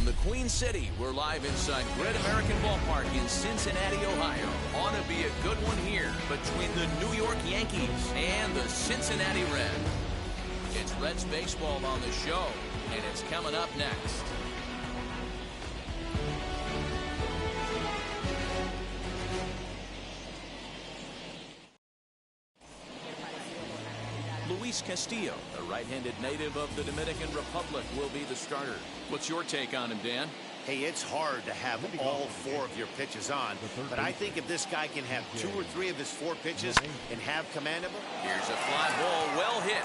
From the Queen City, we're live inside Great American Ballpark in Cincinnati, Ohio. Ought to be a good one here between the New York Yankees and the Cincinnati Reds. It's Reds baseball on the show, and it's coming up next. Luis Castillo, a right-handed native of the Dominican Republic, will be the starter. What's your take on him, Dan? Hey, it's hard to have all four of your pitches on, but I think if this guy can have 2 or 3 of his 4 pitches and have command of them. Here's a fly ball, well hit.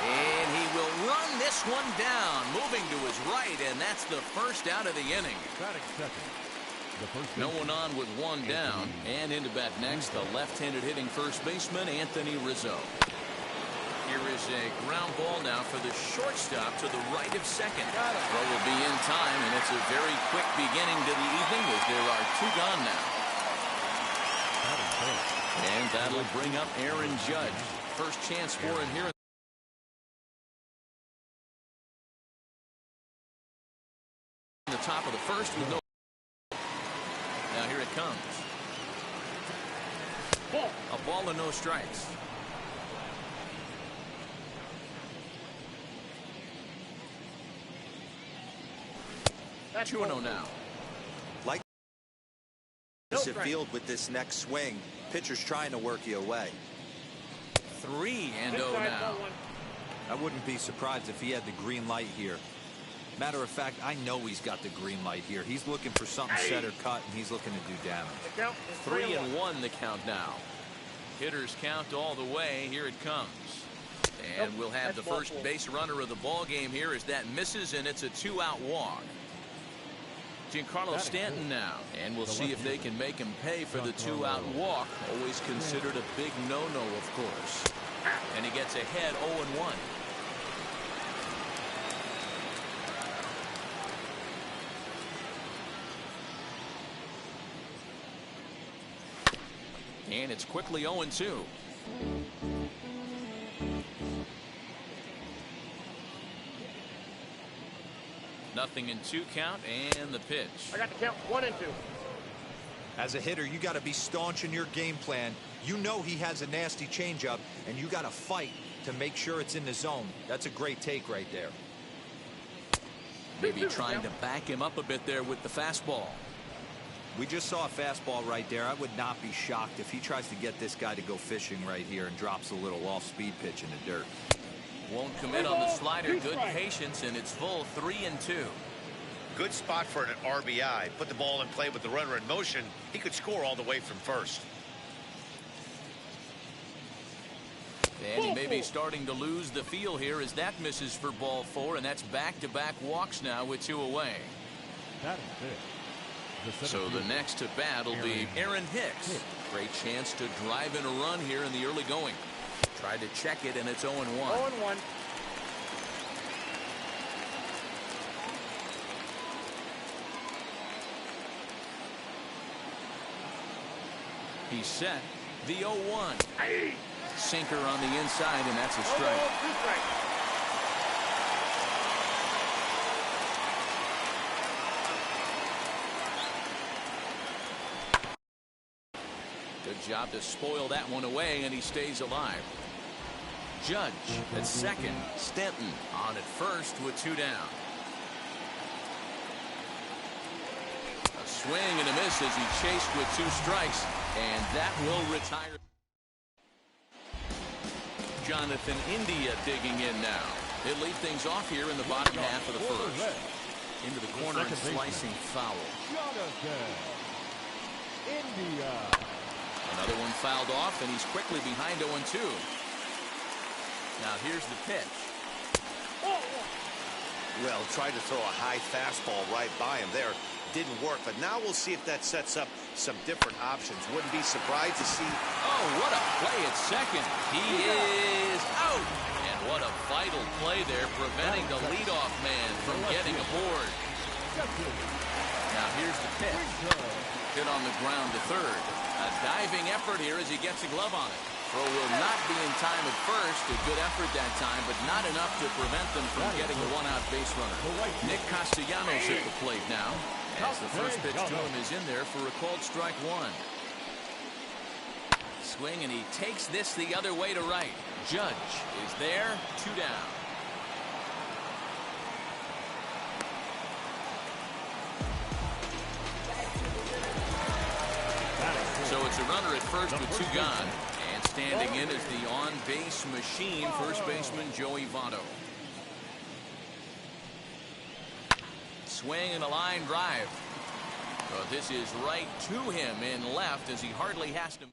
And he will run this one down, moving to his right, and that's the first out of the inning. No one on with 1 down, and into bat next, the left-handed hitting first baseman, Anthony Rizzo. Here is a ground ball now for the shortstop to the right of second. Throw will be in time, and it's a very quick beginning to the evening as there are 2 gone now. And that'll bring up Aaron Judge. First chance for him here in the top of the first with no. Now here it comes. A ball and no strikes. That's 2-0 now. Like the field with this next swing, pitcher's trying to work you away. 3-0 now. I wouldn't be surprised if he had the green light here. Matter of fact, I know he's got the green light here. He's looking for something set or cut, and he's looking to do damage. 3-1 the count now. Hitters count all the way. Here it comes. And we'll have the first base runner of the ball game here as that misses, and it's a 2-out walk. Giancarlo Stanton now, and we'll see if they can make him pay for the 2-out walk. Always considered a big no-no, of course. And he gets ahead 0-1. And it's quickly 0-2. Nothing in 2 count, and the pitch. I got to count 1 and 2. As a hitter, you got to be staunch in your game plan. You know he has a nasty changeup, and you got to fight to make sure it's in the zone. That's a great take right there. Maybe trying to back him up a bit there with the fastball. We just saw a fastball right there. I would not be shocked if he tries to get this guy to go fishing right here and drops a little off-speed pitch in the dirt. Won't commit on the slider. Good patience, and it's full 3-2. Good spot for an RBI. Put the ball in play with the runner in motion. He could score all the way from first. And he may be starting to lose the feel here as that misses for ball 4, and that's back-to-back walks now with 2 away. So the next to bat will be Aaron Hicks. Great chance to drive in a run here in the early going. Tried to check it, and it's 0-1. 0-1. He's set. The 0-1. Sinker on the inside, and that's a strike. Good job to spoil that one away, and he stays alive. Judge at second. Stanton on at first with 2 down. A swing and a miss as he chased with 2 strikes, and that will retire. Jonathan India digging in now. He'll lead things off here in the bottom half of the first. Into the corner and slicing foul. Another one fouled off, and he's quickly behind 0-2. Now here's the pitch. Well, tried to throw a high fastball right by him there. Didn't work, but now we'll see if that sets up some different options. Wouldn't be surprised to see. Oh, what a play at second. He is out. And what a vital play there, preventing the leadoff man from getting aboard. Now here's the pitch. Hit on the ground to third. A diving effort here as he gets a glove on it. Throw will not be in time at first. A good effort that time, but not enough to prevent them from getting a one-out base runner. Nick Castellanos at the plate now, as the first pitch to him is in there for a called strike one. Swing, and he takes this the other way to right. Judge is there, 2 down. So it's a runner at first with 2 gone. And standing in is the on-base machine, first baseman Joey Votto. Swing and a line drive. But this is right to him in left as he hardly has to.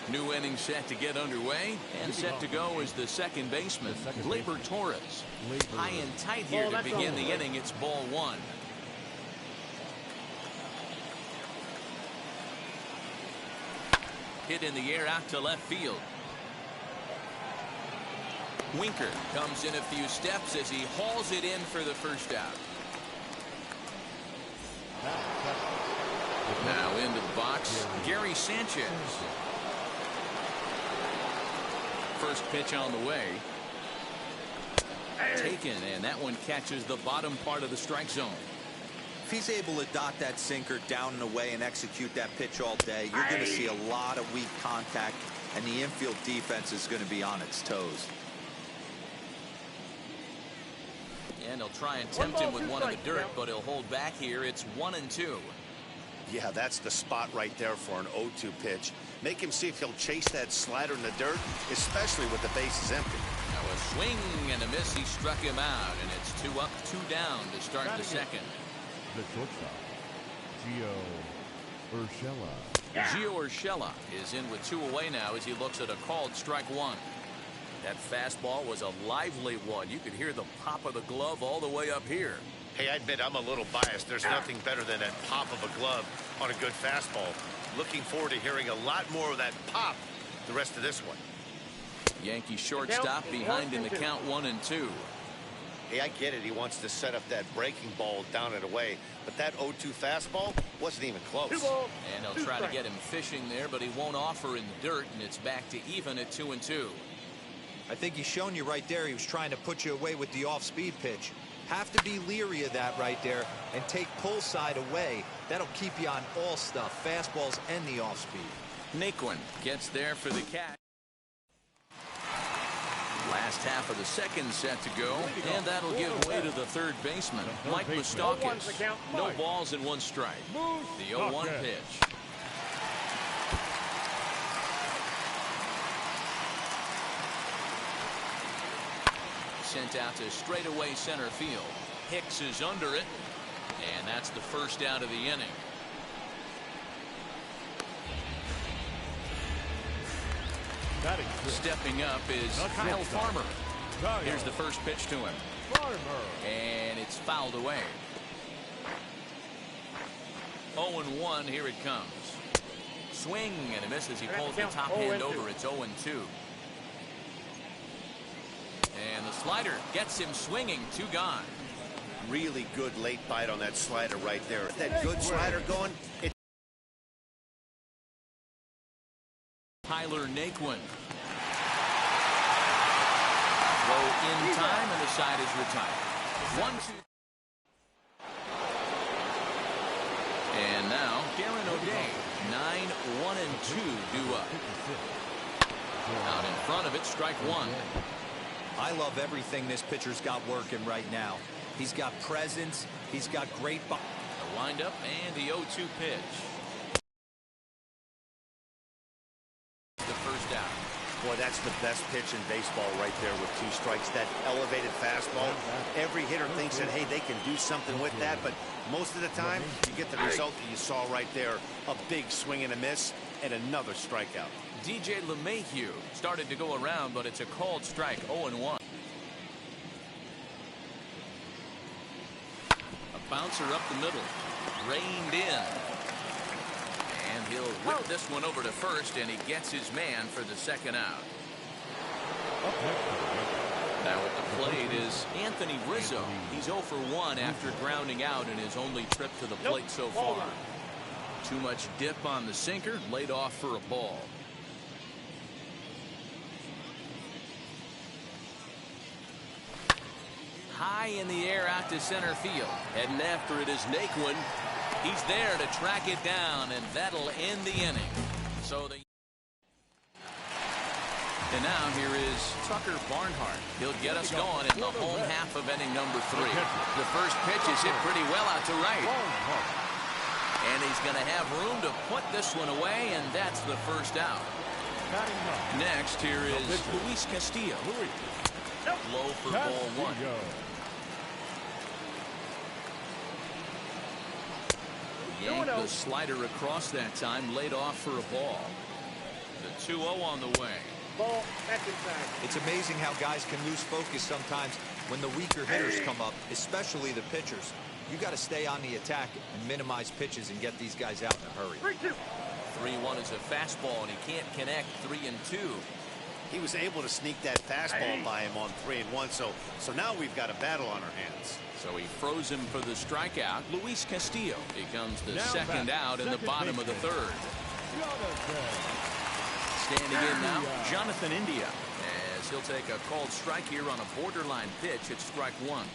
New inning set to get underway, and set to go is the second baseman, Gleyber Torres. High and tight here to begin the inning. It's ball 1. Hit in the air out to left field. Winker comes in a few steps as he hauls it in for the first out. Now into the box, Gary Sanchez. First pitch on the way. Taken, and that one catches the bottom part of the strike zone. If he's able to dot that sinker down and away and execute that pitch all day, you're going to see a lot of weak contact, and the infield defense is going to be on its toes. And he'll try and tempt him with one in the dirt, but he'll hold back here. It's 1-2. Yeah, that's the spot right there for an 0-2 pitch. Make him see if he'll chase that slider in the dirt, especially with the bases empty. Now a swing and a miss. He struck him out, and it's 2 up, 2 down to start the second. The shortstop, Gio Urshela is in with 2 away now as he looks at a called strike one. That fastball was a lively one. You could hear the pop of the glove all the way up here. Hey, I admit I'm a little biased. There's nothing better than that pop of a glove on a good fastball. Looking forward to hearing a lot more of that pop the rest of this one. Yankee shortstop behind in the count 1-2. Hey, I get it. He wants to set up that breaking ball down and away, but that 0-2 fastball wasn't even close. And he'll try to get him fishing there, but he won't offer in the dirt, and it's back to even at 2-2. I think he's shown you right there he was trying to put you away with the off-speed pitch. Have to be leery of that right there and take pull side away. That'll keep you on all stuff, fastballs and the off-speed. Naquin gets there for the catch. Last half of the second set to go, and that'll give way to the third baseman, Mike Moustakas. No balls and 1 strike. The 0-1 pitch. Sent out to straightaway center field. Hicks is under it, and that's the first out of the inning. Stepping up is Kyle Farmer. Here's the first pitch to him. And it's fouled away. 0-1, here it comes. Swing and a miss as he pulls the top hand over. It's 0-2. And the slider gets him swinging. 2 gone. Really good late bite on that slider right there. That good slider going. Tyler Naquin. Throw in time, and the side is retired. 1-2. And now Darren O'Day. 9-1-2 due up. Out in front of it, strike one. I love everything this pitcher's got working right now. He's got presence. He's got great. The windup and the 0-2 pitch. The first out. Boy, that's the best pitch in baseball right there with 2 strikes. That elevated fastball. Every hitter thinks that, hey, they can do something with that, but most of the time, you get the result that you saw right there. A big swing and a miss, and another strikeout. DJ LeMahieu started to go around, but it's a called strike. 0-1. A bouncer up the middle. Reined in. And he'll whip this one over to first, and he gets his man for the second out. Now at the plate is Anthony Rizzo. He's 0 for 1 after grounding out in his only trip to the plate so far. Too much dip on the sinker, laid off for a ball. High in the air out to center field. Heading after it is Naquin. He's there to track it down, and that'll end the inning. And now here is Tucker Barnhart. He'll get us going in the home half of inning number 3. The first pitch is hit pretty well out to right. And he's going to have room to put this one away, and that's the first out. Next, here is Luis Castillo. Low for ball 1. Yanked the slider across that time, laid off for a ball. The 2-0 on the way. Ball, that's inside. It's amazing how guys can lose focus sometimes when the weaker hitters come up, especially the pitchers. You got to stay on the attack and minimize pitches and get these guys out in a hurry. 3-2. 3-1 is a fastball, and he can't connect. 3-2. He was able to sneak that fastball by him on 3-1, so now we've got a battle on our hands. So he froze him for the strikeout. Luis Castillo becomes the second out in the bottom of the 3rd. Standing in now, Jonathan India, as he'll take a called strike here on a borderline pitch at strike 1.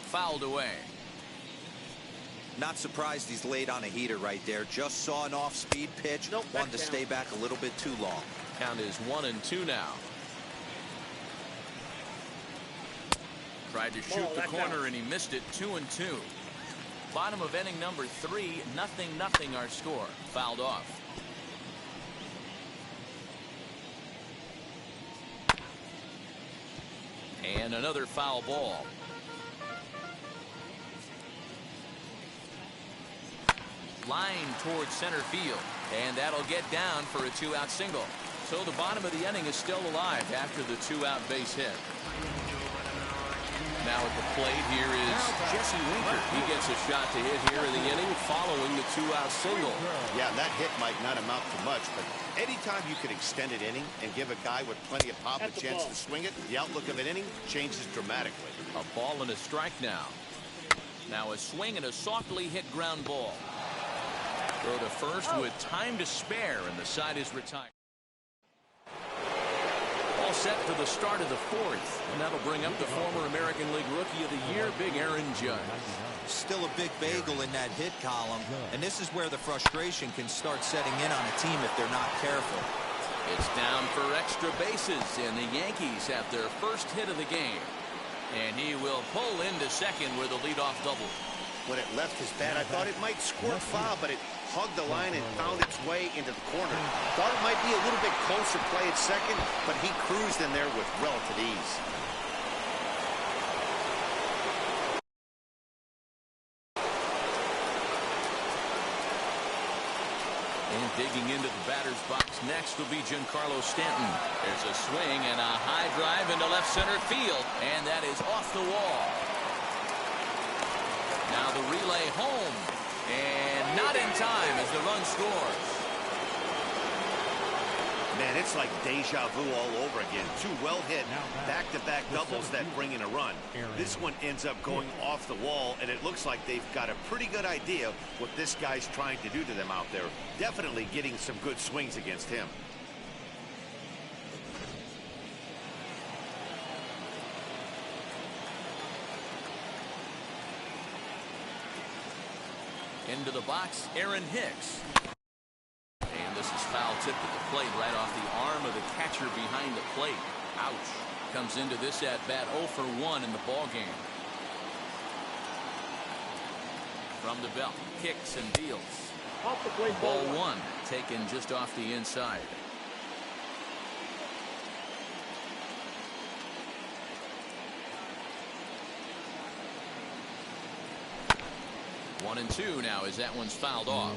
Fouled away. Not surprised he's laid on a heater right there. Just saw an off-speed pitch. Wanted to stay back a little bit too long. Count is 1-2 now. Tried to shoot the corner and he missed it. 2-2. Bottom of inning number 3. 0-0 our score. Fouled off. And another foul ball. Line towards center field, and that'll get down for a 2-out single. So the bottom of the inning is still alive after the 2-out base hit. Now at the plate here is Jesse Winker. He gets a shot to hit here in the inning following the 2-out single. Yeah, that hit might not amount to much, but anytime you can extend an inning and give a guy with plenty of pop a chance to swing it, the outlook of an inning changes dramatically. A ball and a strike now. Now a swing and a softly hit ground ball. Throw to first with time to spare, and the side is retired. All set for the start of the 4th, and that'll bring up the former American League Rookie of the Year, Big Aaron Judge. Still a big bagel in that hit column, and this is where the frustration can start setting in on a team if they're not careful. It's down for extra bases, and the Yankees have their first hit of the game. And he will pull into second with a leadoff double. When it left his bat, I thought it might squirt foul, but it hugged the line and found its way into the corner. Thought it might be a little bit closer play at second, but he cruised in there with relative ease. And digging into the batter's box next will be Giancarlo Stanton. There's a swing and a high drive into left center field, and that is off the wall. Now the relay home, and not in time as the run scores. Man, it's like deja vu all over again. 2 well-hit back-to-back doubles that bring in a run. This one ends up going off the wall, and it looks like they've got a pretty good idea what this guy's trying to do to them out there. Definitely getting some good swings against him. Into the box, Aaron Hicks. And this is foul tip at the plate right off the arm of the catcher behind the plate. Ouch. Comes into this at bat 0 for 1 in the ball game. From the belt, kicks and deals. Off the plate, ball 1, taken just off the inside. One and 2 now as that one's fouled off.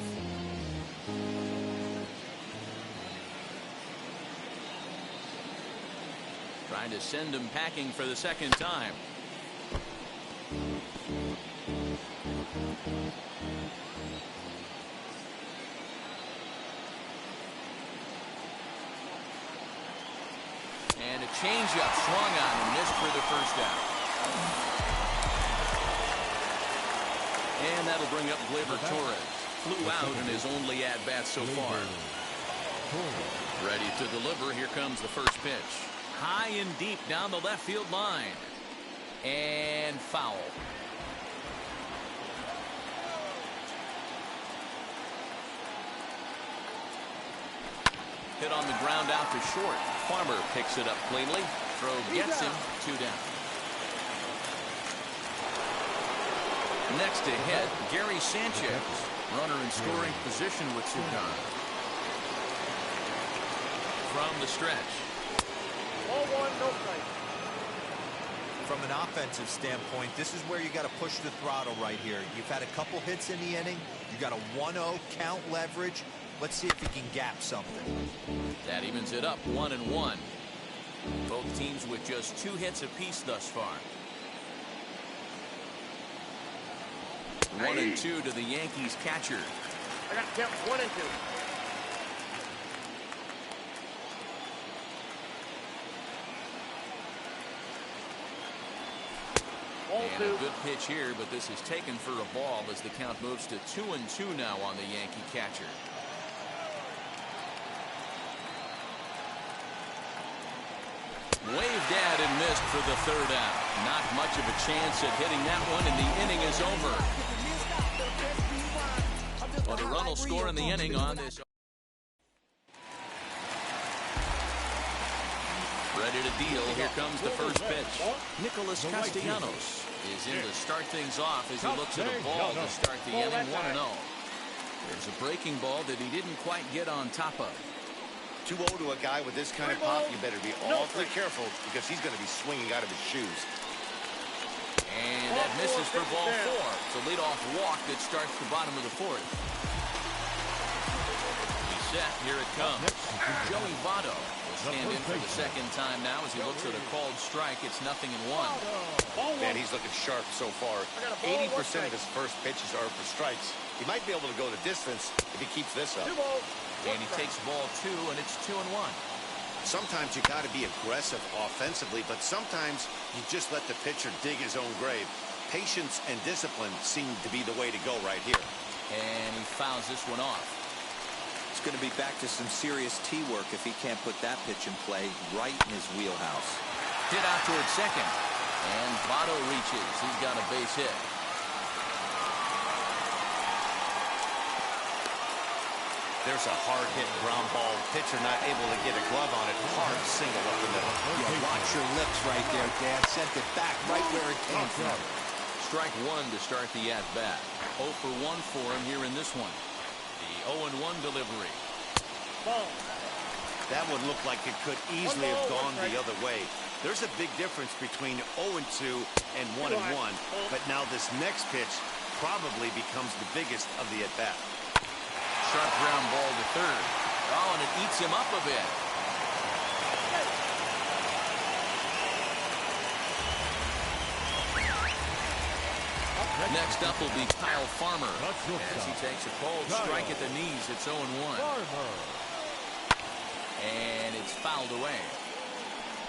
Trying to send him packing for the second time. And a changeup swung on and missed for the first out. And that'll bring up Gleyber Torres. flew out in his only at-bat so far. Ready to deliver. Here comes the first pitch. High and deep down the left field line. And foul. Hit on the ground out to short. Farmer picks it up cleanly. Throw gets him. 2 down. Next to hit, Gary Sanchez. Runner in scoring position with 2 gone. From the stretch. Ball 1, no strike. From an offensive standpoint, this is where you got to push the throttle right here. You've had a couple hits in the inning. You got a 1-0 count leverage. Let's see if he can gap something. That evens it up 1-1. Both teams with just 2 hits apiece thus far. 1-2 to the Yankees catcher. I got to count 1 and 2. And a good pitch here, but this is taken for a ball as the count moves to 2-2 now on the Yankee catcher. Waved at and missed for the 3rd out. Not much of a chance at hitting that one, and the inning is over. Well, the run will score in the inning on this. Ready to deal. Here comes the first pitch. Nicholas Castellanos is in to start things off as he looks at a ball to start the inning. 1-0. There's a breaking ball that he didn't quite get on top of. 2-0 to a guy with this kind of pop, you better be awfully careful because he's going to be swinging out of his shoes. And that misses for ball 4. It's a leadoff walk that starts the bottom of the 4th. He's set. Here it comes. Joey Votto will stand in for the 2nd time now as he looks at a called strike. It's 0-1. Man, he's looking sharp so far. 80% of his first pitches are for strikes. He might be able to go the distance if he keeps this up. And he takes ball 2, and it's 2-1. Sometimes you got to be aggressive offensively, but sometimes you just let the pitcher dig his own grave. Patience and discipline seem to be the way to go right here. And he fouls this one off. It's going to be back to some serious tee work if he can't put that pitch in play right in his wheelhouse. Hit out towards second. And Votto reaches. He's got a base hit. There's a hard-hit ground ball. Pitcher not able to get a glove on it. Hard single up the middle. Yeah, watch your lips right there, Dan. Sent it back right where it came from. Strike 1 to start the at-bat. 0 for 1 for him here in this one. The 0-1 delivery. That one looked like it could easily have gone the other way. There's a big difference between 0-2 and 1-1, but now this next pitch probably becomes the biggest of the at-bat. Sharp ground ball to 3rd. Oh, and it eats him up a bit. Next up will be Kyle Farmer as he takes a cold strike at the knees. It's 0-1. And it's fouled away.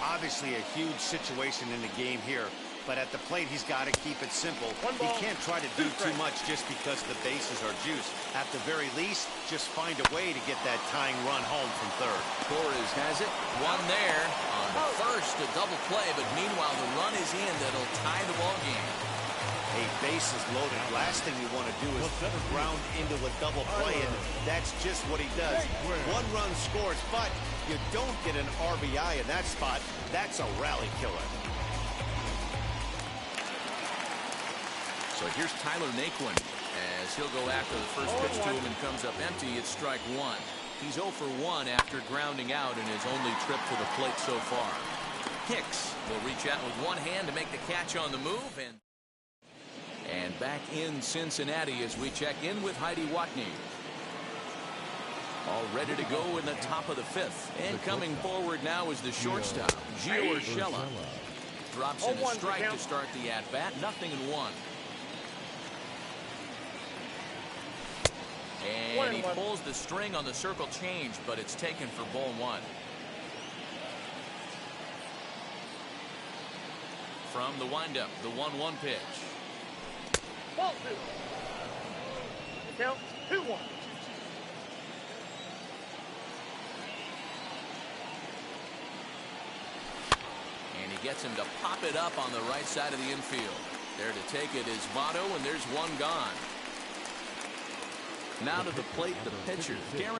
Obviously a huge situation in the game here, but at the plate he's got to keep it simple. He can't try to do too much just because the bases are juiced. At the very least, just find a way to get that tying run home from 3rd. Torres has it. One there on the first, a double play, but meanwhile the run is in that'll tie the ball game. A base is loaded. Last thing you want to do is ground into a double play, and that's just what he does. 1 run scores, but you don't get an RBI in that spot. That's a rally killer. So here's Tyler Naquin as he'll go after the first pitch to him and comes up empty. It's strike 1. He's 0 for 1 after grounding out in his only trip to the plate so far. Hicks will reach out with one hand to make the catch on the move. And back in Cincinnati as we check in with Heidi Watney. All ready to go in the top of the 5th. And coming forward now is the shortstop, Gio Urshela. Drops in a strike to start the at-bat. 0-1. And he pulls the string on the circle change, but it's taken for ball 1. From the windup, the 1-1 pitch. Count 2-1. And he gets him to pop it up on the right side of the infield. There to take it is Votto, and there's one gone. Now to the plate, the pitcher, Darren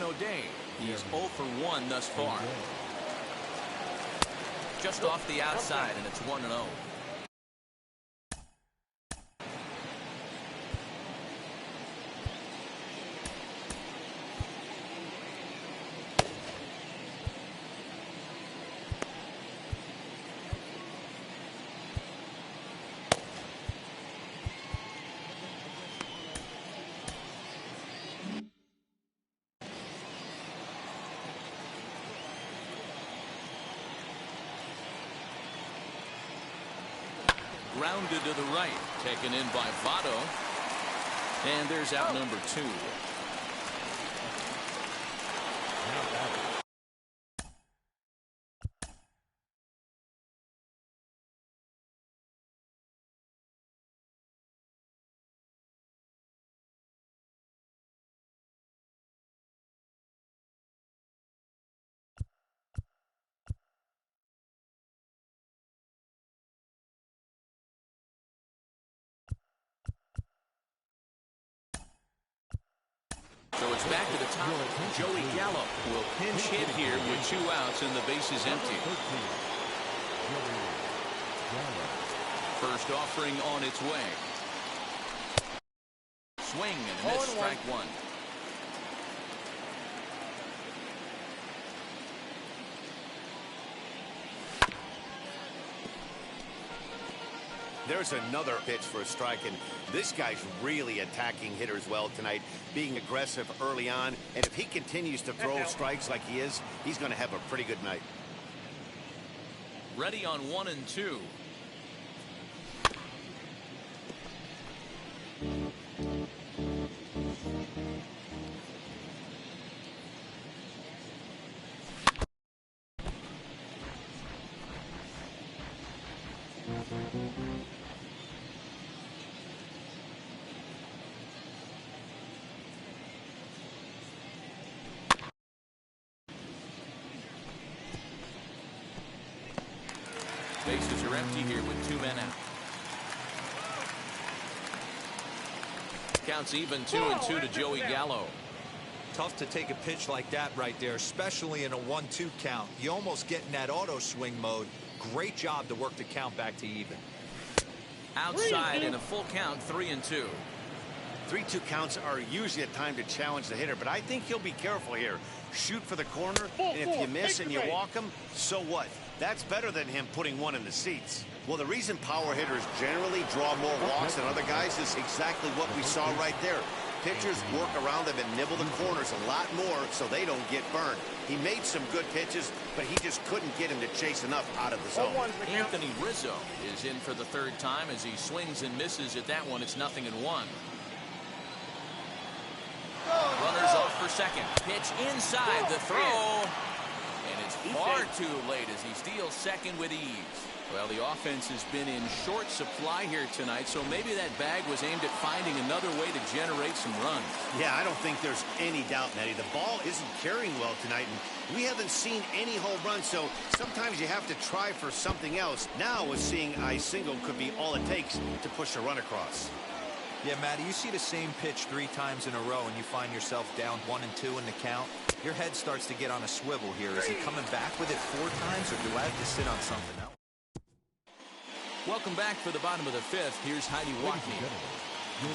O'Day. He's 0 for 1 thus far. Just off the outside, and it's 1-0. Grounded to the right, taken in by Votto, and there's out number 2. So it's back to the top. Joey Gallo will pinch hit here with 2 outs and the base is empty. First offering on its way. Swing and a miss, strike 1. There's another pitch for a strike, and this guy's really attacking hitters well tonight, being aggressive early on, and if he continues to throw strikes like he is, he's going to have a pretty good night. Ready on 1 and 2. Bases are empty here with 2 men out. Counts even 2-2 to Joey Gallo. Tough to take a pitch like that right there, especially in a 1-2 count. You almost get in that auto swing mode. Great job to work the count back to even. Outside in a full count, 3-2. 3-2 counts are usually a time to challenge the hitter, but I think he'll be careful here. Shoot for the corner, and if you miss and you walk him, so what? That's better than him putting one in the seats. Well, the reason power hitters generally draw more walks than other guys is exactly what we saw right there. Pitchers work around them and nibble the corners a lot more so they don't get burned. He made some good pitches, but he just couldn't get him to chase enough out of the zone. Anthony Rizzo is in for the 3rd time as he swings and misses at that one. It's 0-1. Runners off for second. Pitch inside the throw. And it's far too late as he steals second with ease. Well, the offense has been in short supply here tonight, so maybe that bag was aimed at finding another way to generate some runs. Yeah, I don't think there's any doubt, Nettie. The ball isn't carrying well tonight, and we haven't seen any home runs, so sometimes you have to try for something else. Now, with seeing a single could be all it takes to push a run across. Yeah, Matty, you see the same pitch 3 times in a row and you find yourself down 1 and 2 in the count. Your head starts to get on a swivel here. Is he coming back with it 4 times, or do I have to sit on something else? Welcome back for the bottom of the 5th. Here's Heidi Watney.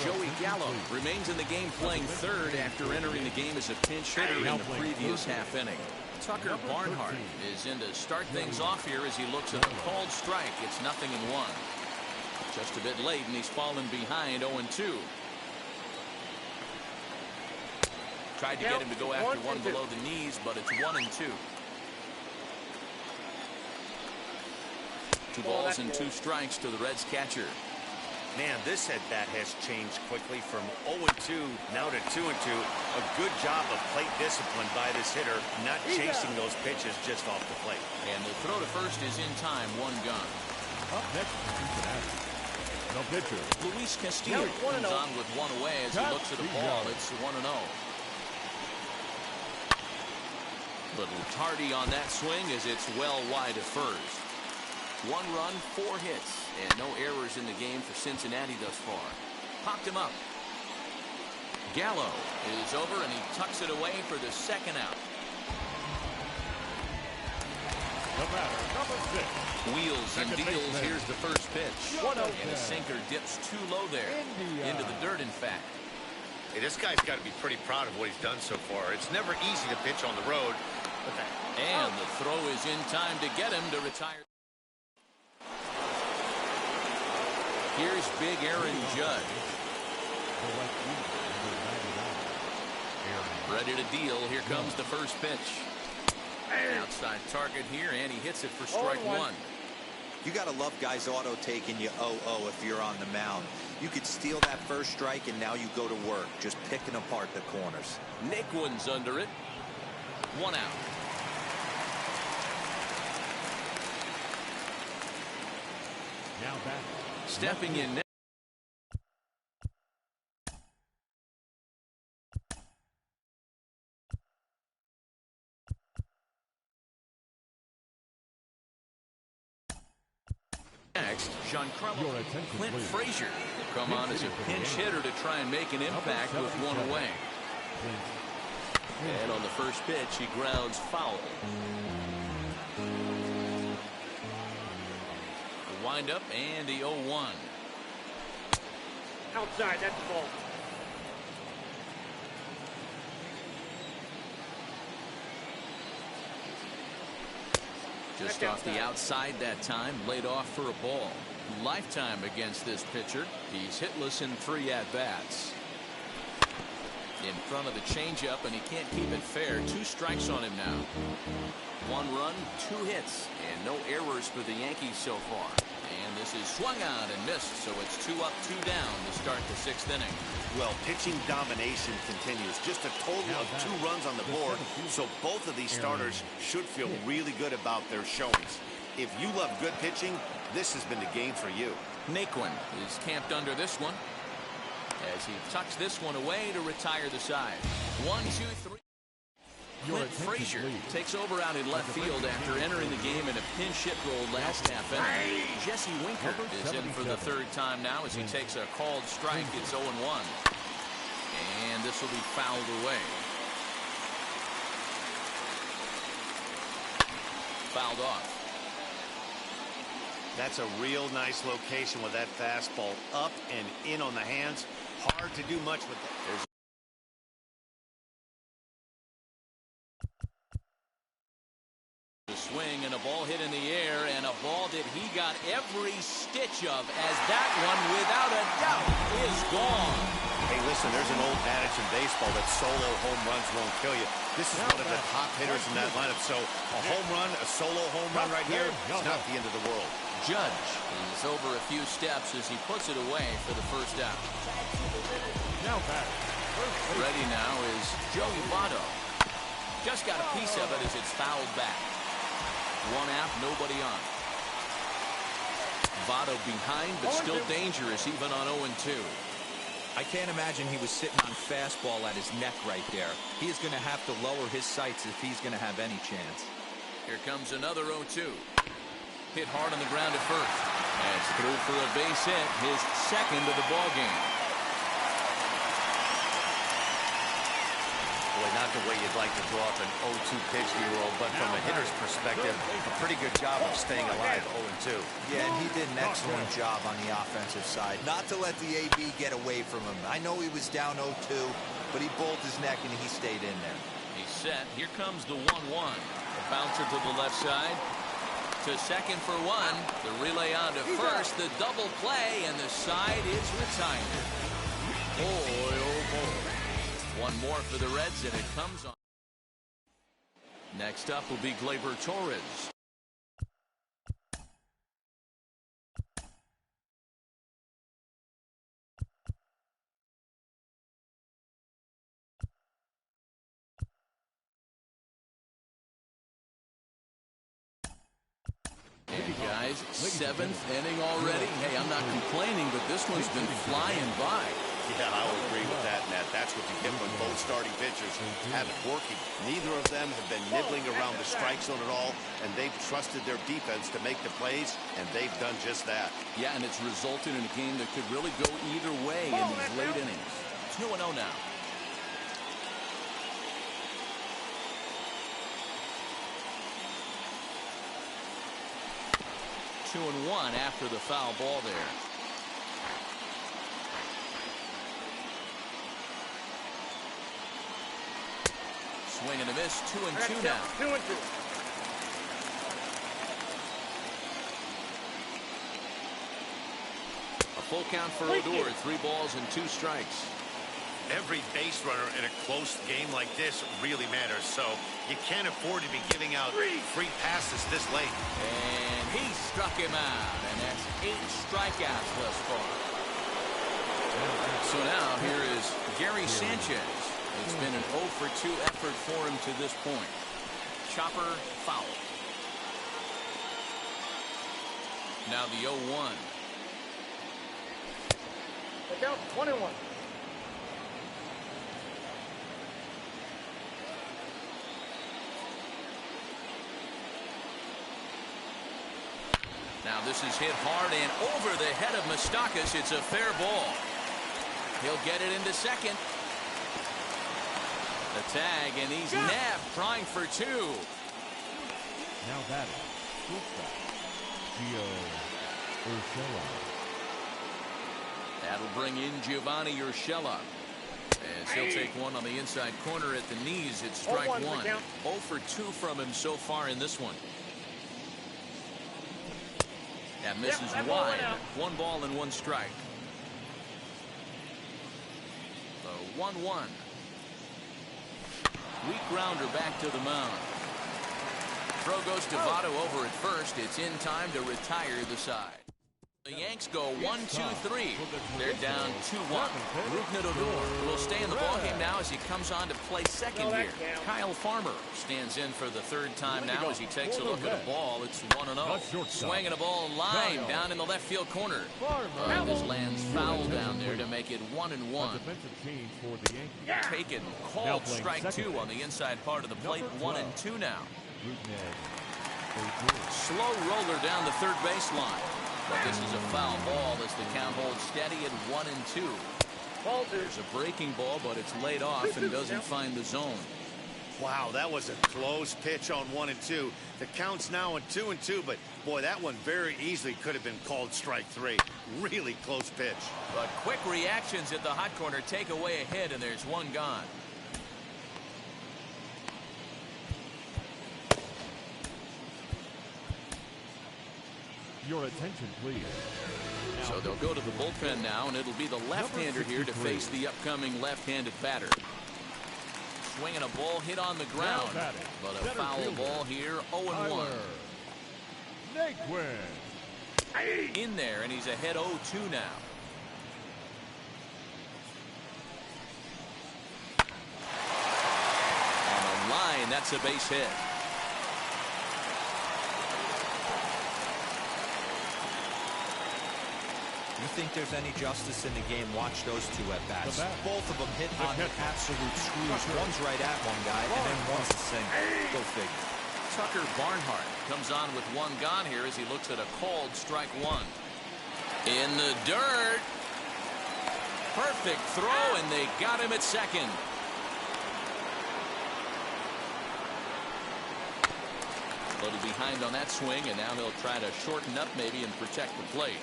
Joey Gallo remains in the game playing 3rd after entering the game as a pinch hitter in the previous half inning. Tucker Barnhart is in to start things off here as he looks at a called strike. It's 0-1. Just a bit late, and he's fallen behind 0-2. Tried to get him to go after one below the knees, but it's 1-2. 2 balls and 2 strikes to the Reds catcher. Man, this at bat has changed quickly from 0-2 now to 2-2. A good job of plate discipline by this hitter, not chasing those pitches just off the plate. And the throw to first is in time, 1 gone. Up next, Cincinnati. The pitcher. Luis Castillo Now it's 1-0. comes on with one away as he looks at the ball. It's 1-0. Little tardy on that swing as it's well wide of first. 1 run, 4 hits, and no errors in the game for Cincinnati thus far. Popped him up. Gallo is over, and he tucks it away for the second out. The batter, number 6. Wheels and deals. Here's the first pitch. And a sinker dips too low there. Into the dirt, in fact. Hey, this guy's got to be pretty proud of what he's done so far. It's never easy to pitch on the road. And the throw is in time to get him to retire. Here's big Aaron Judge. Ready to deal. Here comes the first pitch. Outside target here, and he hits it for strike 1. You got to love guys auto taking you 0-0 if you're on the mound. You could steal that first strike, and now you go to work, just picking apart the corners. Naquin's under it. 1 out. Now back. Stepping in next. Next, Giancarlo Clint Frazier will come on as a pinch hitter to try and make an impact with 1 away. And on the first pitch, he grounds foul. The windup and the 0-1. Outside, that's the ball. Just off the outside that time, laid off for a ball. Lifetime against this pitcher. He's hitless in 3 at-bats. In front of the changeup, and he can't keep it fair. 2 strikes on him now. 1 run, 2 hits, and no errors for the Yankees so far. And this is swung out and missed, so it's 2 up, 2 down to start the 6th inning. Well, pitching domination continues. Just a total of 2 runs on the board, so both of these starters should feel really good about their showings. If you love good pitching, this has been the game for you. Naquin is camped under this one as he tucks this one away to retire the side. 1, 2, 3. Clint Frazier takes over out in left field after entering the game in a pinch hit role last half inning. Jesse Winker is in for the 3rd time now as he takes a called strike. It's 0-1. And this will be fouled away. Fouled off. That's a real nice location with that fastball up and in on the hands. Hard to do much with that. There's swing and a ball hit in the air, and a ball that he got every stitch of, as that one without a doubt is gone. Hey, listen, there's an old adage in baseball that solo home runs won't kill you. This is one of the top hitters in that lineup, so a home run, a solo home run right here, it's not the end of the world. Judge is over a few steps as he puts it away for the first out. Now back. Ready now is Joey Votto. Just got a piece of it as it's fouled back. 1 out, nobody on. Votto behind, but still dangerous even on 0-2. I can't imagine he was sitting on fastball at his neck right there. He is going to have to lower his sights if he's going to have any chance. Here comes another 0-2. Hit hard on the ground at first. That's through for a base hit, his 2nd of the ball game. Boy, not the way you'd like to draw up an 0-2 pitch, D-roll, but from a hitter's perspective, a pretty good job of staying alive 0-2. Yeah, and he did an excellent job on the offensive side. Not to let the AB get away from him. I know he was down 0-2, but he bowled his neck and he stayed in there. He's set. Here comes the 1-1. A bouncer to the left side. To second for 1. The relay on to first. The double play, and the side is retired. Boy, oh boy. 1 more for the Reds, and it comes on. Next up will be Gleyber Torres. And guys, 7th inning already. Hey, I'm not complaining, but this one's been flying by. Yeah, I would agree with that, Matt. That's what you get when both starting pitchers have it working. Neither of them have been nibbling around the strike zone at all, and they've trusted their defense to make the plays, and they've done just that. Yeah, and it's resulted in a game that could really go either way in these late innings. It's 2-0 now. Two and one after the foul ball there. Swing and a miss. 2-2 now. 2-2. A full count for Odor. 3 balls and 2 strikes. Every base runner in a close game like this really matters, so you can't afford to be giving out free passes this late. And he struck him out, and that's 8 strikeouts thus far. So now here is Gary Sanchez. It's been an 0 for 2 effort for him to this point. Chopper foul. Now the 0-1. The count 1-1. Now this is hit hard and over the head of Moustakas. It's a fair ball. He'll get it into second. The tag, and he's nabbed, trying for 2. Now batting. Shortstop. Gio Urshela. That'll bring in Giovanni Urshela. As he'll take one on the inside corner at the knees. It's strike 1. 0 for 2 from him so far in this one. That misses wide. 1 ball and 1 strike. The 1-1. Weak grounder back to the mound. Throw goes to Votto over at first. It's in time to retire the side. The Yanks go 1-2-3. They're down 2-1. Odor will stay in the ballgame now as he comes on to play second here. Kyle Farmer stands in for the 3rd time now as he takes a look at a ball. It's 1-0. Swinging a ball line down in the left field corner. This lands foul down there to make it 1-1. Taken, called strike 2 on the inside part of the plate. 1-2 now. Slow roller down the third baseline. But this is a foul ball as the count holds steady at 1-2. There's a breaking ball, but it's laid off and doesn't find the zone. Wow, that was a close pitch on 1-2. The count's now at 2-2, but boy, that one very easily could have been called strike 3. Really close pitch. But quick reactions at the hot corner take away a hit, and there's 1 gone. Your attention, please. So they'll go to the bullpen now, and it'll be the left-hander here to face the upcoming left-handed batter. Swinging a ball hit on the ground, but a foul ball here, 0-1. In there, and he's ahead 0-2 now. On the line, that's a base hit. You think there's any justice in the game? Watch those 2 at-bats. Both of them hit on the absolute screws. One's right at one guy, and then one's a single. Go figure. Tucker Barnhart comes on with 1 gone here as he looks at a called strike 1. In the dirt. Perfect throw, and they got him at second. A little behind on that swing, and now he'll try to shorten up maybe and protect the plate.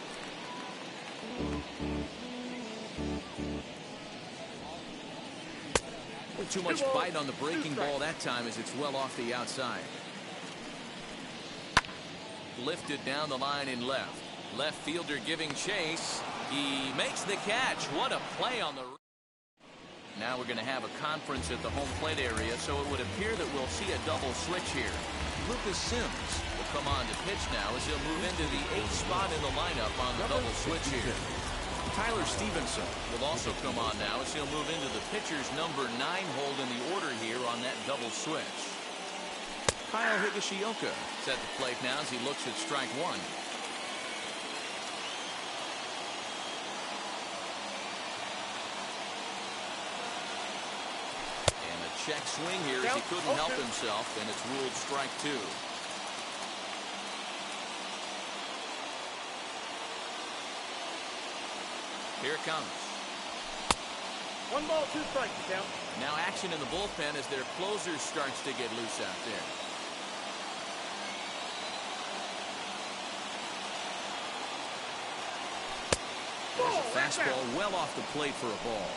Too much bite on the breaking ball that time as it's well off the outside. Lifted down the line in left. Left fielder giving chase. He makes the catch. What a play on the... Now we're going to have a conference at the home plate area, so it would appear that we'll see a double switch here. Lucas Sims will come on to pitch now as he'll move into the 8th spot in the lineup on the double switch here. Tyler Stevenson will also come on now as he'll move into the pitcher's number 9 hold in the order here on that double switch. Kyle Higashioka is at the plate now as he looks at strike one. And a check swing here as he couldn't help himself, and it's ruled strike two. Here it comes. 1 ball, 2 strikes, count. Now action in the bullpen as their closer starts to get loose out there. There's a fastball well off the plate for a ball.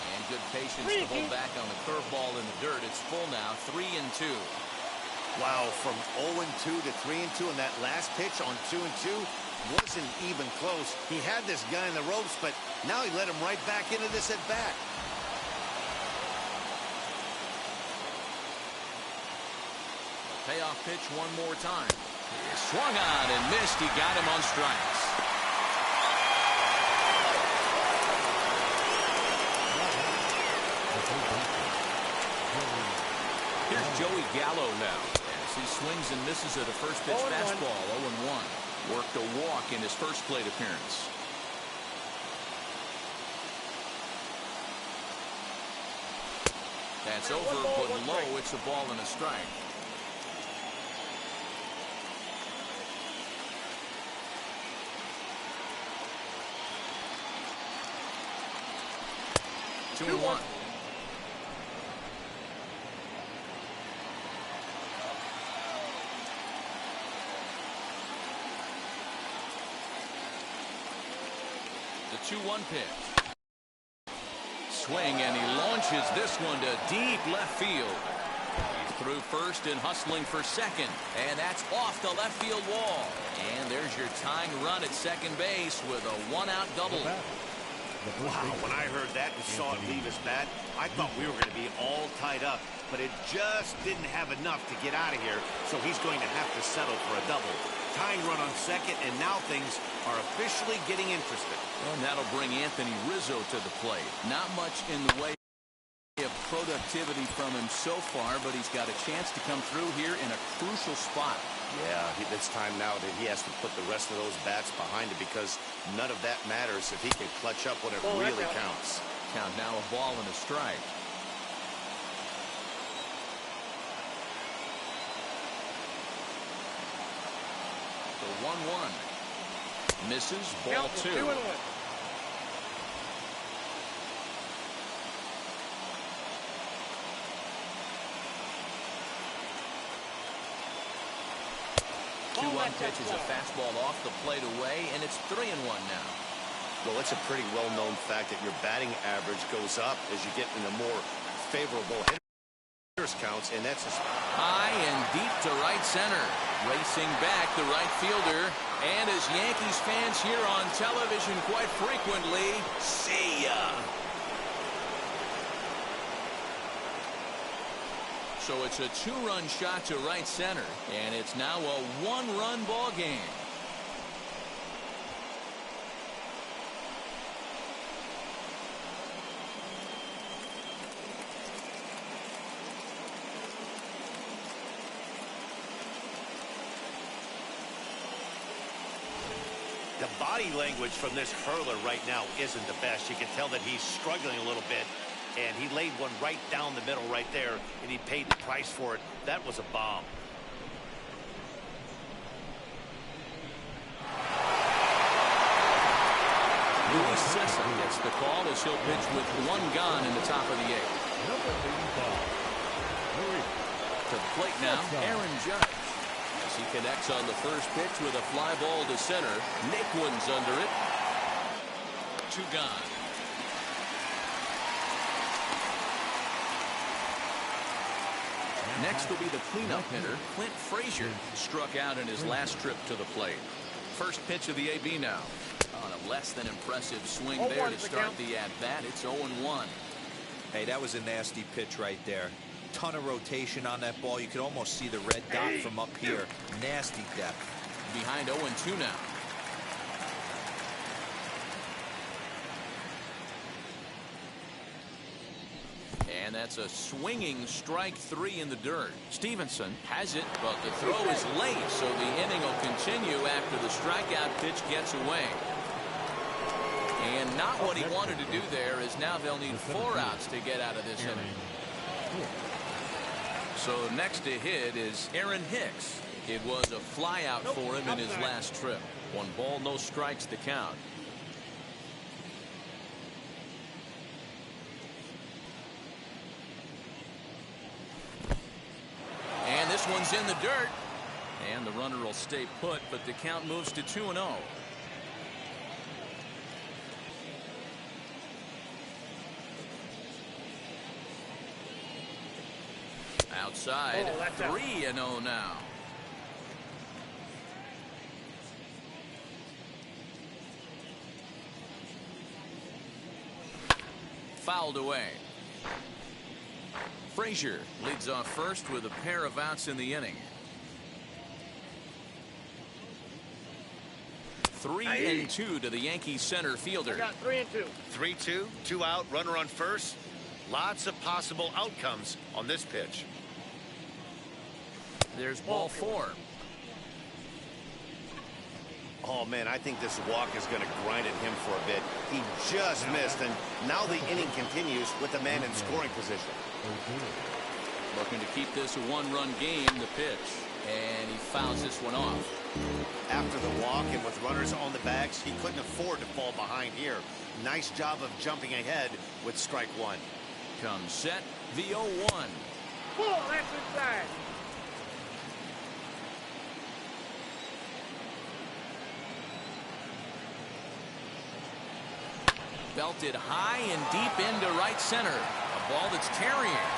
And good patience to hold back on the curveball in the dirt. It's full now, 3-2. Wow, from 0-2 to 3-2, and that last pitch on 2-2 wasn't even close. He had this guy in the ropes, but now he let him right back into this at bat. Payoff pitch one more time. He swung on and missed. He got him on strikes. Here's Joey Gallo now as he swings and misses at a first pitch fastball. 0-1. Worked a walk in his first plate appearance. That's over, but low. It's a ball and a strike. Two and one. The 2-1 pitch. Swing, and he launches this one to deep left field. He's through first and hustling for second, and that's off the left field wall. And there's your tying run at second base with a one-out double. Wow, when I heard that and saw it leave his bat, I thought we were going to be all tied up, but it just didn't have enough to get out of here, so he's going to have to settle for a double. Tying run on second, and now things are officially getting interesting. And that'll bring Anthony Rizzo to the plate. Not much in the way of productivity from him so far, but he's got a chance to come through here in a crucial spot. Yeah, it's time now that he has to put the rest of those bats behind him, because none of that matters if he can clutch up when it really counts. Count now, a ball and a strike. The 1-1. Misses, ball two. 2-1. Pitch is a fastball off the plate away, and it's 3-1 now. Well, it's a pretty well-known fact that your batting average goes up as you get in a more favorable hitters counts, and that's high and deep to right center. Racing back the right fielder, and as Yankees fans hear on television quite frequently, see ya. So it's a 2-run shot to right center, and it's now a 1-run ball game. The body language from this hurler right now isn't the best. You can tell that he's struggling a little bit. And he laid one right down the middle right there, and he paid the price for it. That was a bomb. Luis Sessa gets the call as he'll pitch with one gone in the top of the 8th. To the plate now, Aaron Judge. As he connects on the first pitch with a fly ball to center. Naquin's under it. 2 gone. Next will be the cleanup hitter, Clint Frazier, struck out in his last trip to the plate. First pitch of the AB now. On a less than impressive swing there to start the at-bat. It's 0-1. Hey, that was a nasty pitch right there. Ton of rotation on that ball. You could almost see the red dot from up here. Nasty depth. Behind 0-2 now. And that's a swinging strike 3 in the dirt. Stevenson has it, but the throw is late, so the inning will continue after the strikeout pitch gets away. And not what he wanted to do there, is now they'll need 4 outs to get out of this inning. So next to hit is Aaron Hicks. It was a fly out for him in his last trip. 1 ball, no strikes to count. And this one's in the dirt. And the runner will stay put, but the count moves to 2-0. Outside, 3-0 now. Fouled away. Frazier leads off first with a pair of outs in the inning. 3-2 to the Yankees center fielder. I got 3-2. 3-2, 2 out, runner on first. Lots of possible outcomes on this pitch. There's ball 4. Oh, man, I think this walk is going to grind at him for a bit. He just missed, and now the inning continues with the man in scoring position. Looking to keep this a 1-run game, the pitch. And he fouls this one off. After the walk and with runners on the bags, he couldn't afford to fall behind here. Nice job of jumping ahead with strike 1. Comes set, the 0-1. Pull, that's inside. Belted high and deep into right center. A ball that's carrying.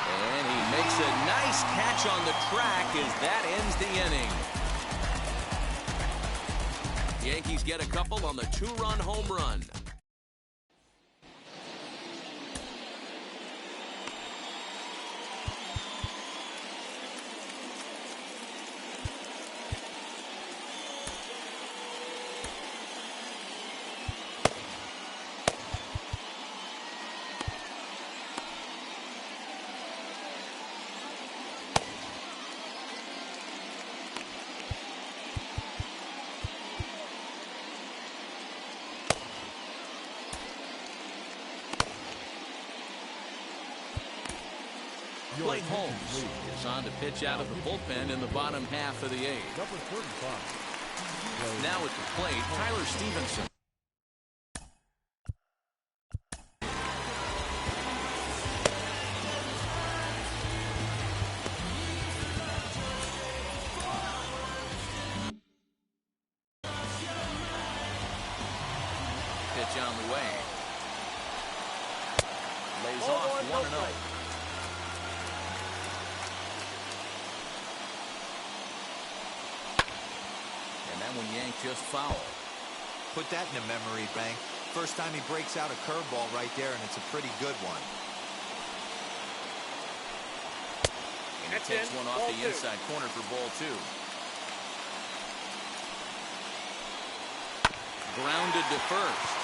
And he makes a nice catch on the track as that ends the inning. Yankees get a couple on the 2-run home run. Blake Holmes is on to pitch out of the bullpen in the bottom half of the 8th. Number 35. Now at the plate, Tyler Stevenson. Pitch on the way. Lays off 1-0. When yanked just foul. Put that in a memory bank. First time he breaks out a curveball right there, and it's a pretty good one. And he takes one off the inside corner for ball 2. Grounded to first.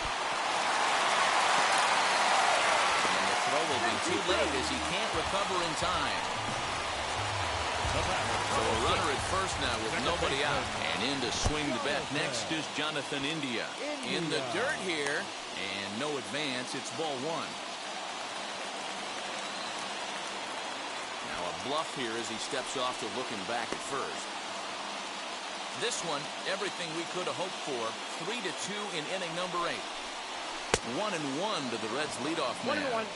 And the throw will be too late as he can't recover in time. So a runner at first now with nobody out. And in to swing the bat next is Jonathan India. In the dirt here. And no advance. It's ball 1. Now a bluff here as he steps off to looking back at first. This one, everything we could have hoped for. 3-2 in inning number 8. 1-1 to the Reds leadoff man. 1-1.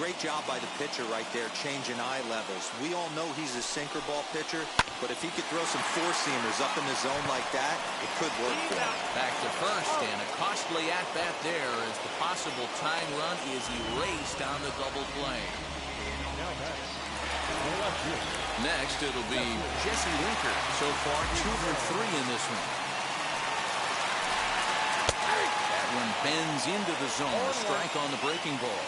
Great job by the pitcher right there, changing eye levels. We all know he's a sinker ball pitcher, but if he could throw some four-seamers up in the zone like that, it could work for him. Back to first, and a costly at-bat there as the possible tying run is erased on the double play. Next, it'll be Jesse Winker. So far, 2 for 3 in this one. That one bends into the zone. A strike on the breaking ball.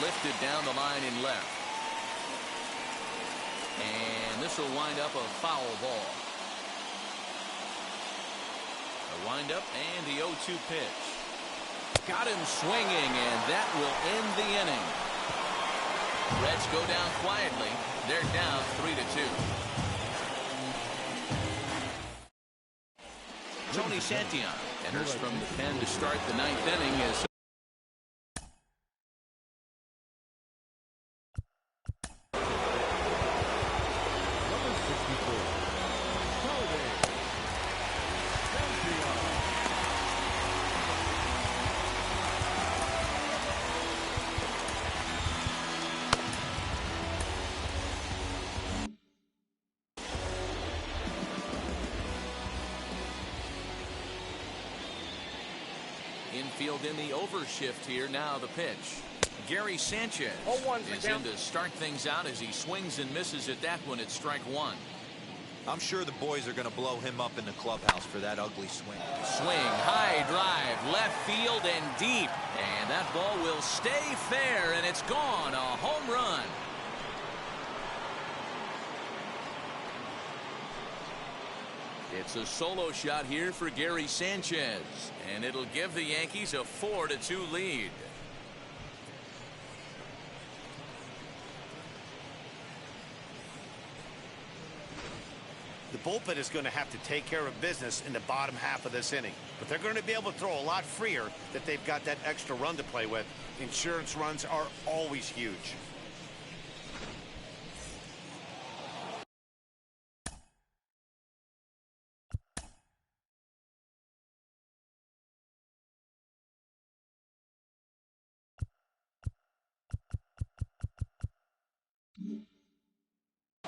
Lifted down the line in left. And this will wind up a foul ball. A Wind up and the 0-2 pitch. Got him swinging, and that will end the inning. Reds go down quietly. They're down 3-2. Tony Santillan enters from the pen to start the ninth inning as infield in the overshift here. Now the pitch. Gary Sanchez is in to start things out as he swings and misses at that one. It's strike one. I'm sure the boys are going to blow him up in the clubhouse for that ugly swing. Swing, high drive, left field and deep. And that ball will stay fair, and it's gone. A home run. It's a solo shot here for Gary Sanchez, and it'll give the Yankees a 4-2 lead. The bullpen is going to have to take care of business in the bottom half of this inning, but they're going to be able to throw a lot freer that they've got that extra run to play with. Insurance runs are always huge.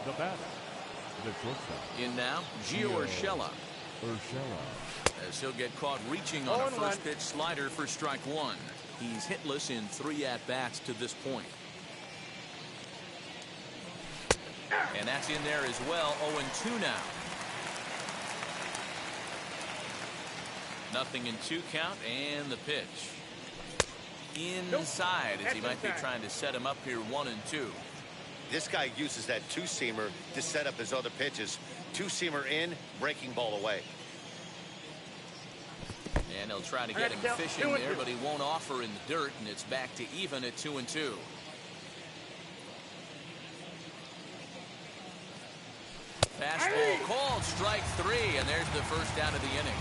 The batter, the shortstop. In now, Gio Urshela. As he'll get caught reaching on a first pitch slider for strike one. He's hitless in 3 at-bats to this point. And that's in there as well. 0-2 now. Nothing in 2 count, and the pitch. Inside as he might be trying to set him up here 1-2. This guy uses that two-seamer to set up his other pitches. Two-seamer in, breaking ball away. And he'll try to get him fishing there, but he won't offer in the dirt, and it's back to even at 2-2. Fastball called, strike 3, and there's the first out of the inning.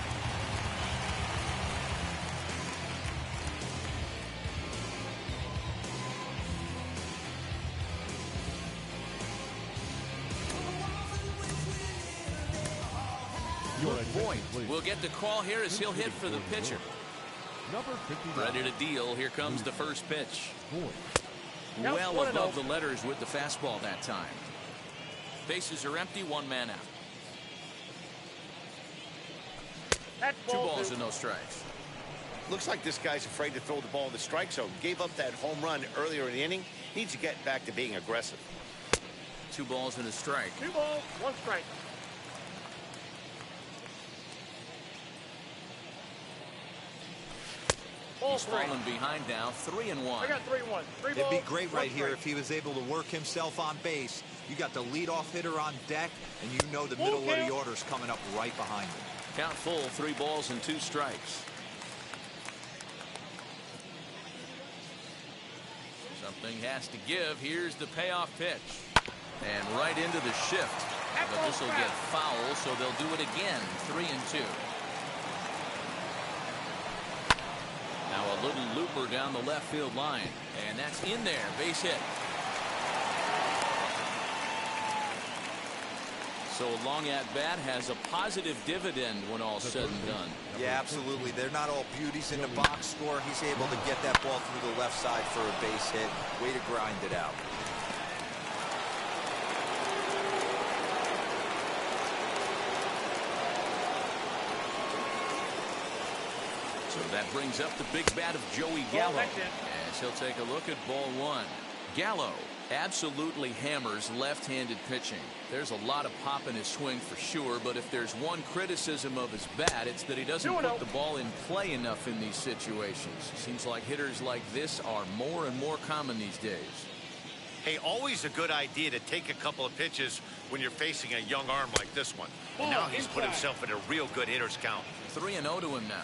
Boyd will get the call here as he'll hit for the pitcher. Ready to deal. Here comes the first pitch. Well above the letters with the fastball that time. Bases are empty, 1 man out. 2 balls and no strikes. Looks like this guy's afraid to throw the ball in the strike zone. Gave up that home run earlier in the inning. Needs to get back to being aggressive. 2 balls and a strike. 2 balls, 1 strike. He's fallen behind now, 3-1. I got 3-1. It'd be great right here if he was able to work himself on base. You got the leadoff hitter on deck, and you know the middle of the order's coming up right behind him. Count full, 3 balls and 2 strikes. Something has to give. Here's the payoff pitch. And right into the shift. But this will get foul, so they'll do it again. 3-2. Now a little looper down the left field line. And that's in there. Base hit. So a long at bat has a positive dividend when all's said and done. Yeah, absolutely. They're not all beauties in the box score. He's able to get that ball through the left side for a base hit. Way to grind it out. So that brings up the big bat of Joey Gallo as he'll take a look at ball 1. Gallo absolutely hammers left-handed pitching. There's a lot of pop in his swing for sure, but if there's one criticism of his bat, it's that he doesn't put the ball in play enough in these situations. Seems like hitters like this are more and more common these days. Hey, always a good idea to take a couple of pitches when you're facing a young arm like this one. And now he's put himself in a real good hitter's count. 3-0 to him now.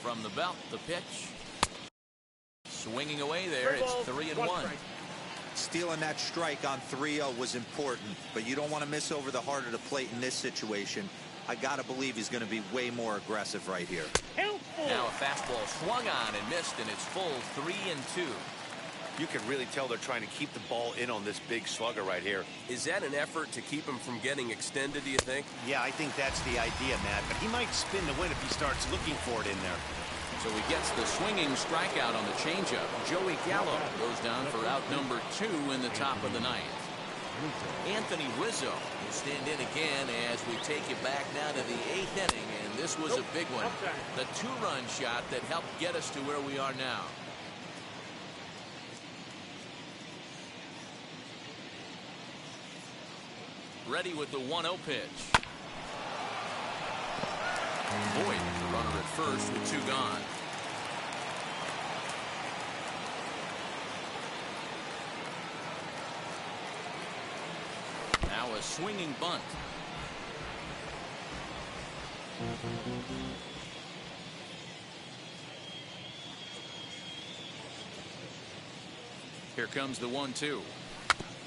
From the belt, the pitch. Swinging away there, it's 3-1. Stealing that strike on 3-0 was important, but you don't want to miss over the heart of the plate in this situation. I got to believe he's going to be way more aggressive right here. Now a fastball swung on and missed, and it's full 3-2. You can really tell they're trying to keep the ball in on this big slugger right here. Is that an effort to keep him from getting extended, do you think? Yeah, I think that's the idea, Matt, but he might spin the win if he starts looking for it in there. So he gets the swinging strikeout on the changeup. Joey Gallo goes down for out number 2 in the top of the ninth. Anthony Rizzo will stand in again as we take you back now to the 8th inning, and this was a big one. The 2-run shot that helped get us to where we are now. Ready with the 1-0 pitch. Boyd, the runner at first with 2 gone. Now a swinging bunt. Here comes the 1-2.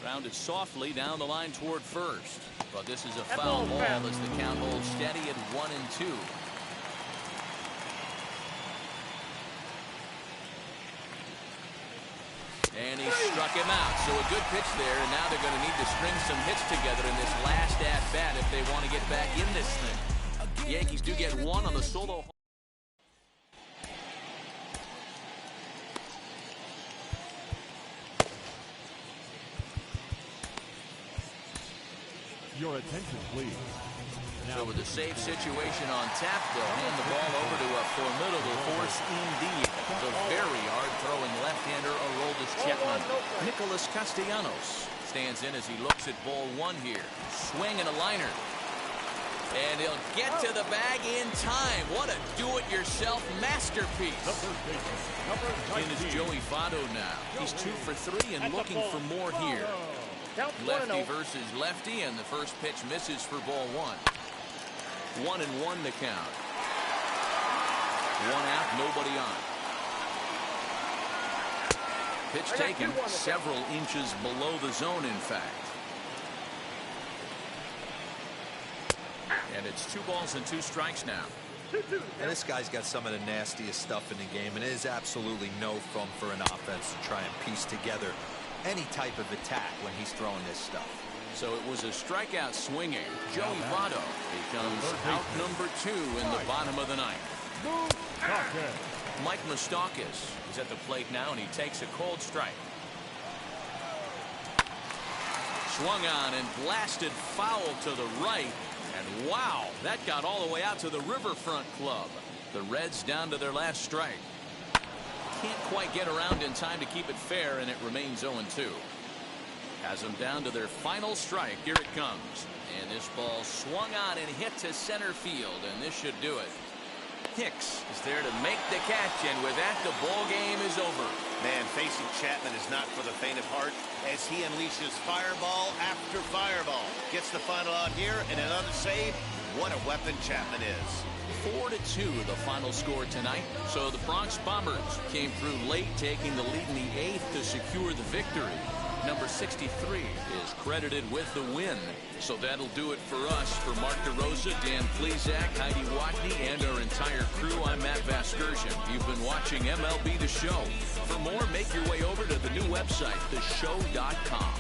Rounded softly down the line toward first. But this is a foul ball as the count holds steady at 1-2. And he struck him out. So a good pitch there, and now they're going to need to string some hits together in this last at-bat if they want to get back in this thing. The Yankees do get one on the solo. Your attention, please. So with a safe situation on tap, they'll hand the ball over to a formidable force indeed. The very hard-throwing left-hander Aroldis Chapman. Nicholas Castellanos stands in as he looks at ball 1 here. Swing and a liner. And he'll get to the bag in time. What a do-it-yourself masterpiece. In is Joey Votto now. He's 2 for 3 and looking for more here. Lefty versus lefty, and the first pitch misses for ball 1. 1-1 to count. 1 out, nobody on. Pitch taken several inches below the zone, in fact. And it's 2 balls and 2 strikes now. And this guy's got some of the nastiest stuff in the game, and it is absolutely no fun for an offense to try and piece together any type of attack when he's throwing this stuff. So it was a strikeout swinging. Joey Votto becomes out number 2 in the bottom of the 9th. Mike Moustakas is at the plate now, and he takes a cold strike. Swung on and blasted foul to the right. And wow, that got all the way out to the Riverfront Club. The Reds down to their last strike. Can't quite get around in time to keep it fair, and it remains 0-2. Has them down to their final strike. Here it comes. And this ball swung on and hit to center field, and this should do it. Hicks is there to make the catch, and with that, the ball game is over. Man, facing Chapman is not for the faint of heart as he unleashes fireball after fireball. Gets the final out here, and another save. What a weapon Chapman is. 4-2 the final score tonight. So the Bronx Bombers came through late, taking the lead in the 8th to secure the victory. Number 63 is credited with the win. So that'll do it for us. For Mark DeRosa, Dan Plesac, Heidi Watney, and our entire crew, I'm Matt Vasgersian. You've been watching MLB The Show. For more, make your way over to the new website, theshow.com.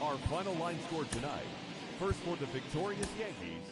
Our final line score tonight. First for the victorious Yankees,